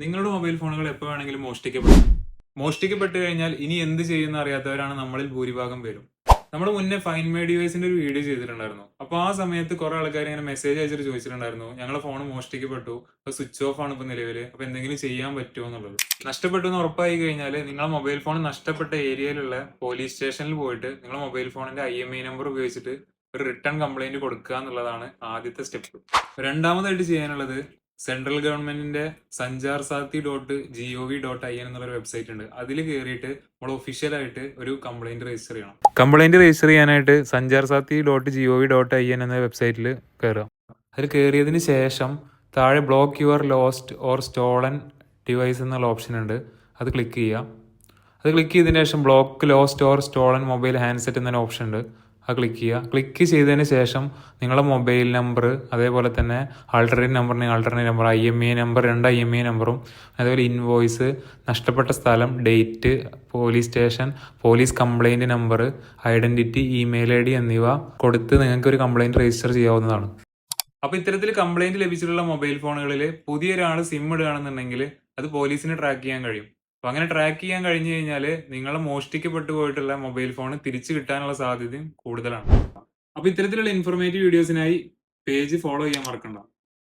നിങ്ങളുടെ മൊബൈൽ ഫോണുകൾ എപ്പോൾ വേണമെങ്കിലും മോഷ്ടിക്കപ്പെടും. മോഷ്ടിക്കപ്പെട്ട് കഴിഞ്ഞാൽ ഇനി എന്ത് ചെയ്യുന്ന അറിയാത്തവരാണ് നമ്മളിൽ ഭൂരിഭാഗം പേരും. നമ്മൾ മുന്നേ ഫൈൻ മൈ ഡിവൈസിന്റെ ഒരു വീഡിയോ ചെയ്തിട്ടുണ്ടായിരുന്നു. അപ്പോൾ ആ സമയത്ത് കുറെ ആൾക്കാർ ഇങ്ങനെ മെസ്സേജ് അയച്ചിട്ട് ചോദിച്ചിട്ടുണ്ടായിരുന്നു, ഞങ്ങളുടെ ഫോൺ മോഷ്ടിക്കപ്പെട്ടു, അപ്പോൾ സ്വിച്ച് ഓഫ് ആണ് ഇപ്പോൾ നിലവിൽ, അപ്പോൾ എന്തെങ്കിലും ചെയ്യാൻ പറ്റുമോ എന്നുള്ളത്. നഷ്ടപ്പെട്ടു എന്ന് ഉറപ്പായി കഴിഞ്ഞാൽ നിങ്ങളുടെ മൊബൈൽ ഫോൺ നഷ്ടപ്പെട്ട ഏരിയയിലുള്ള പോലീസ് സ്റ്റേഷനിൽ പോയിട്ട് നിങ്ങളുടെ മൊബൈൽ ഫോണിന്റെ IMEI നമ്പർ ഉപയോഗിച്ചിട്ട് ഒരു റിട്ടേൺ കംപ്ലൈന്റ് കൊടുക്കുക എന്നുള്ളതാണ് ആദ്യത്തെ സ്റ്റെപ്പ്. രണ്ടാമതായിട്ട് ചെയ്യാനുള്ളത്, സെൻട്രൽ ഗവൺമെന്റിന്റെ sanjarsathi.gov.in എന്നുള്ള വെബ്സൈറ്റ് ഉണ്ട്. അതിൽ കയറിയിട്ട് നമ്മൾ ഒഫീഷ്യലായിട്ട് ഒരു കംപ്ലൈന്റ് രജിസ്റ്റർ ചെയ്യണം. കംപ്ലൈന്റ് രജിസ്റ്റർ ചെയ്യാനായിട്ട് sanjarsathi.gov.in എന്ന വെബ്സൈറ്റിൽ കയറുക. അതിൽ കയറിയതിന് ശേഷം താഴെ block your lost or stolen device എന്നുള്ള ഓപ്ഷൻ ഉണ്ട്. അത് ക്ലിക്ക് ചെയ്യുക. അത് ക്ലിക്ക് ചെയ്തതിന് ശേഷം block lost or stolen mobile handset എന്നൊരു ഓപ്ഷൻ ഉണ്ട്. അത് ക്ലിക്ക് ചെയ്യുക. ക്ലിക്ക് ചെയ്തതിന് ശേഷം നിങ്ങളുടെ മൊബൈൽ നമ്പർ, അതേപോലെ തന്നെ alternate number, IMEI number, 2 IMEI നമ്പറും, അതേപോലെ ഇൻവോയ്സ്, നഷ്ടപ്പെട്ട സ്ഥലം, date, police station, police complaint number, identity, email ID എന്നിവ കൊടുത്ത് നിങ്ങൾക്ക് ഒരു കംപ്ലൈൻറ്റ് രജിസ്റ്റർ ചെയ്യാവുന്നതാണ്. അപ്പോൾ ഇത്തരത്തിൽ കംപ്ലൈൻറ്റ് ലഭിച്ചിട്ടുള്ള മൊബൈൽ ഫോണുകളിൽ പുതിയൊരാൾ സിം ഇടുകയാണെന്നുണ്ടെങ്കിൽ അത് പോലീസിന് ട്രാക്ക് ചെയ്യാൻ കഴിയും. അപ്പോൾ അങ്ങനെ ട്രാക്ക് ചെയ്യാൻ കഴിഞ്ഞു കഴിഞ്ഞാൽ നിങ്ങളെ മോഷ്ടിക്കപ്പെട്ടു പോയിട്ടുള്ള മൊബൈൽ ഫോൺ തിരിച്ചു കിട്ടാനുള്ള സാധ്യതയും കൂടുതലാണ്. അപ്പോൾ ഇത്തരത്തിലുള്ള ഇൻഫോർമേറ്റീവ് വീഡിയോസിനായി പേജ് ഫോളോ ചെയ്യാൻ മറക്കണ്ട.